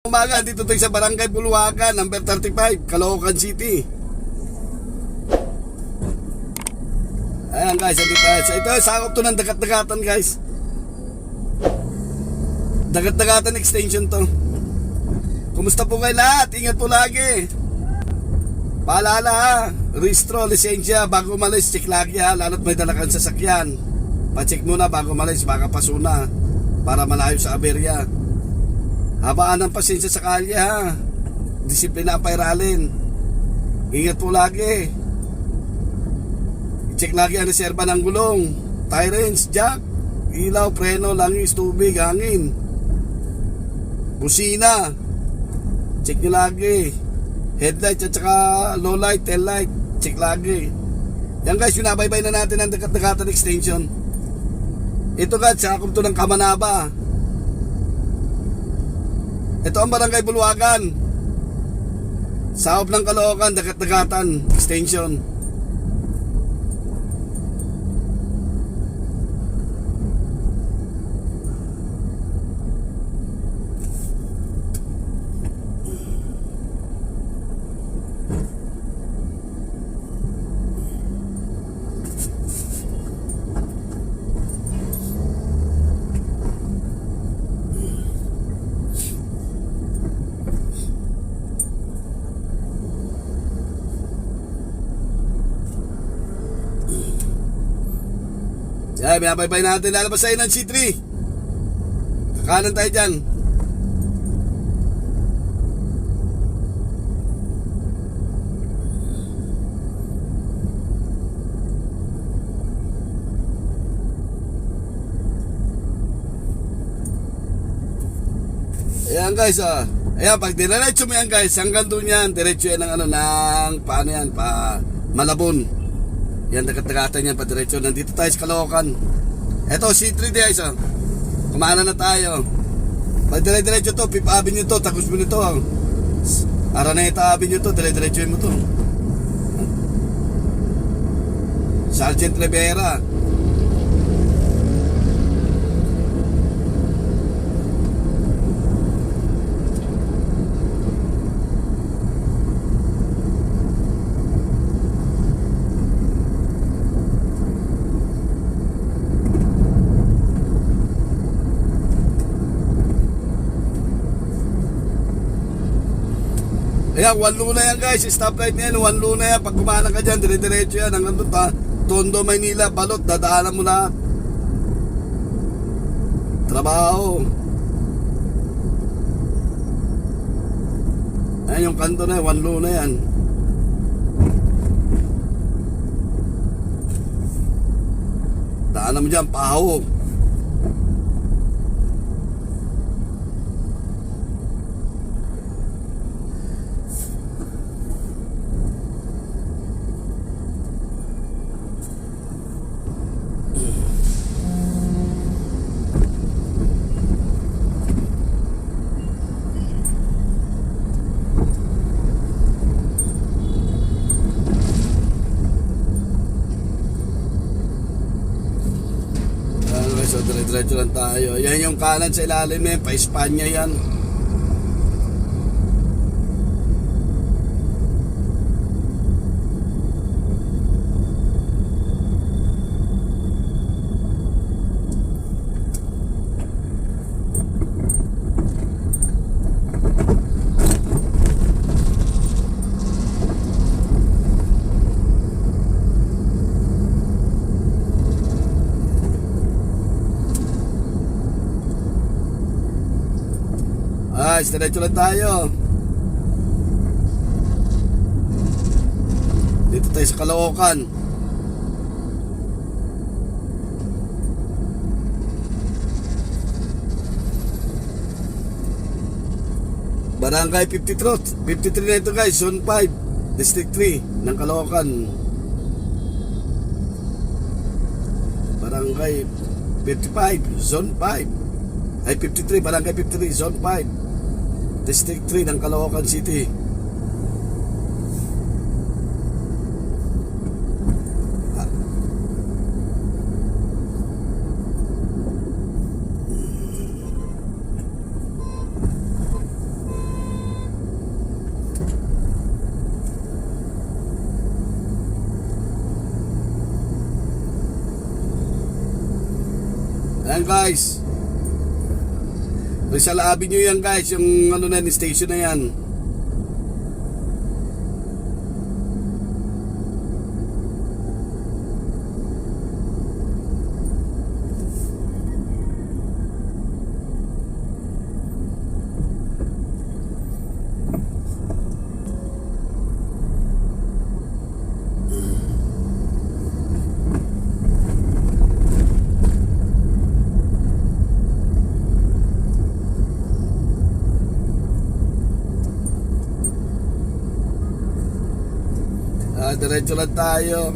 Umaga, dito tayo sa Barangay Bulwagan, number 35, Caloocan City. Ayan guys, andito tayo. Ito, sakop to ng dagat-dagatan guys. Dagat-dagatan extension to. Kumusta po kayo lahat? Ingat po lagi. Paalala ha, registro, lisensya, bago umalis, check lagi ha. Lalo't may dalakan sasakyan. Pa-check muna bago umalis, baka pasuna. Para malayo sa aberya. Habaan ng pasensya sa kalye ha. Disiplina ang pairalin. Ingat po lagi. I-check lagi ang reserba ng gulong, tire wrench, jack, ilaw, preno, langis, tubig, hangin, busina. Check nyo lagi. Headlight at saka low light, tail light. Check lagi. Yan guys, binabaybay na natin ang dagat-dagatan extension. Ito guys, sakop to ng Kamanaba. Ito ang Barangay Bulwagan, sakop ng Caloocan, dagat-dagatan extension. Yan, binabaybay natin. Lalabas tayo ng C3. Kakanan tayo dyan. Ayan guys, ayan, pag diretso mo yan guys, hanggang doon yan, diretso yan ng paano yan, pa Malabon. Yan, dagat-dagatan yan, pa-diretso. Nandito tayo sa Caloocan. Eto, C3 guys, kumana na tayo. Pag-diretso to, Fifth Avenue to, tagus mo nito. Araneta Avenue to, diretso mo to. Sergeant Rivera. Ayan, one luna yan guys, stoplight na yan, one luna yan. Pag kumana ka dyan, dire-diretso yan hanggang doon ta Tondo, Maynila, Balot, dadaanan mo lahat. Trabaho. Ayan yung kanto na yan, one luna yan. Daanan mo dyan, Paho. So dire-diretso lang tayo. Yan yung kanan sa ilalim eh, pa Espanya yan. Diretso lang tayo. Dito tayo sa Caloocan. Barangay 53 na ito guys, Zone 5, District 3 ng Caloocan. Barangay 55, Zone 5. Ay 53, Barangay 53, Zone 5, District 3 ng Caloocan City. yan guys. Rizal Avenue yan guys, yung ano na yan, station na yan. Diretso lang tayo.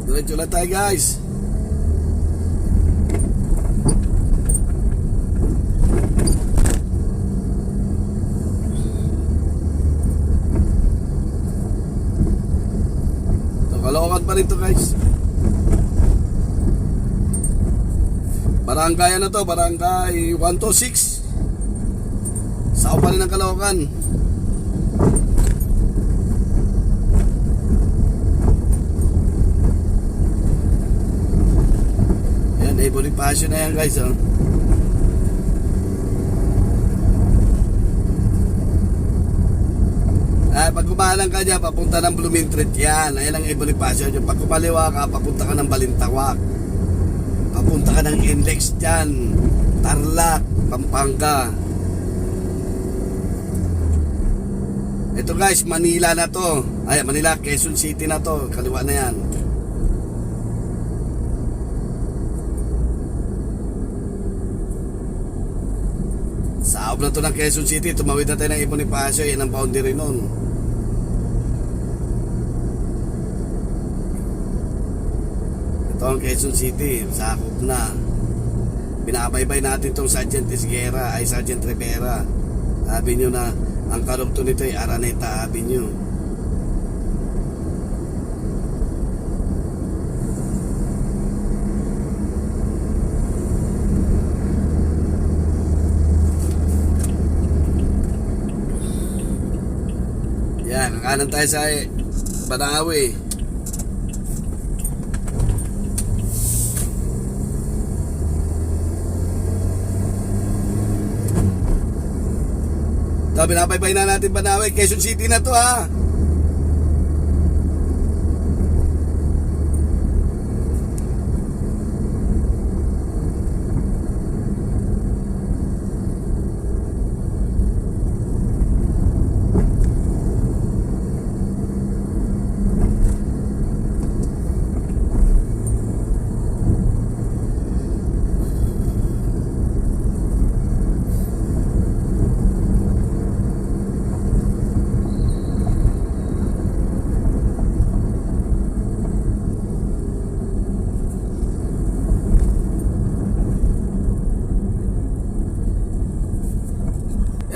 Diretso lang tayo guys. Caloocan pa rin to guys. Barangay na to, barangay 126. Sao pa rin ang Caloocan. Bonifacio na yan guys, oh. Pag kumalang ka dyan, papunta ng Blumentritt yan. Ayan ang Bonifacio. Pag kumaliwa ka, papunta ka ng Balintawak. Papunta ka ng Index dyan. Tarlac, Pampanga. Ito guys, Manila na to. Ay, Manila, Quezon City na to. Kaliwa na yan. Saob na to ng Quezon City. Tumawid na tayo ng Bonifacio. Yan ang boundary nun. Ito ang Quezon City. Sakop na. Binabaybay natin itong Sergeant Esguera. Ay Sergeant Rivera. Sabi nyo na ang karugto nito ay Araneta Avenue. Yan, kakanan tayo sa Banawe. Ito, binabaybay na natin Banawe. Quezon City na to, ha.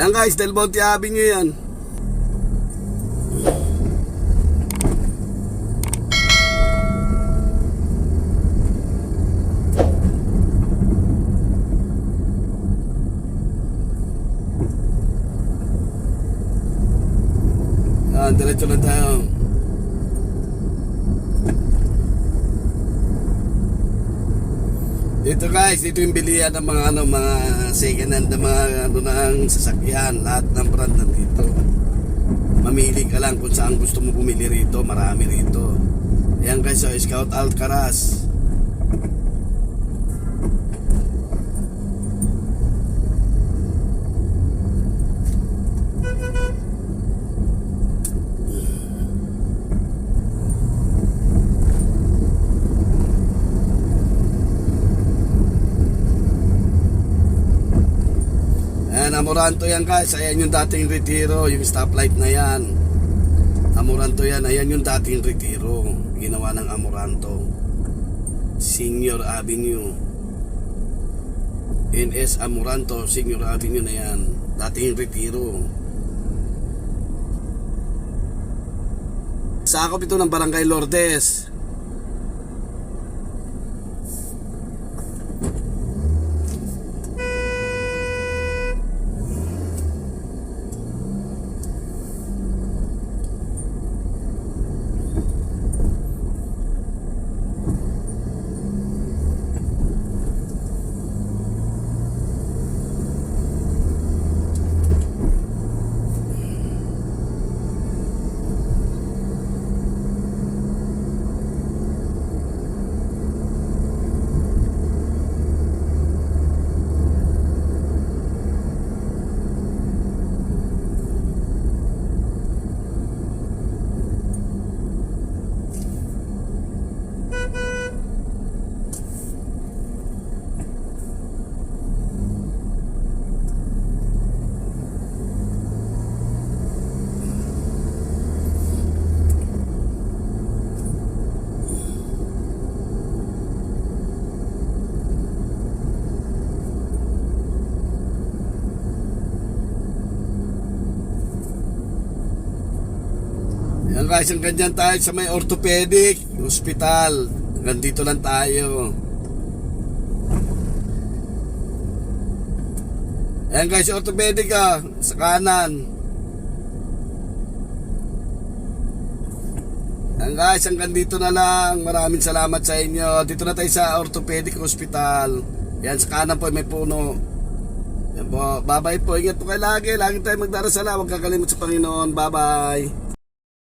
Yan guys, Del Monte Avenue yan. Yan, diretso na tayo. Dito guys, dito yung bilihan ng mga mga second hand na mga ng sasakyan, lahat ng brand nandito. Mamili ka lang kung saan gusto mo bumili rito, marami rito. Ayan guys, so Scout Alcaraz. Amoranto yan guys. Ayan yung dating Retiro. Yung stoplight na yan. Amoranto yan. Ayan yung dating Retiro. Ginawa ng Amoranto. Senior Avenue. NS Amoranto. Senior Avenue na yan. Dating Retiro. Sakop ito ng Barangay Lourdes. Yan guys, hanggang dyan tayo sa may orthopedic hospital. Hanggang dito lang tayo. Yan guys, orthopedic sa kanan. Yan guys, hanggang dito na lang. Maraming salamat sa inyo. Dito na tayo sa orthopedic hospital. Yan sa kanan po may puno. Yan po, bye bye po. Ingat po kayo lagi. Lagi tayo magdarasal. Huwag kakalimot sa Panginoon. Bye bye.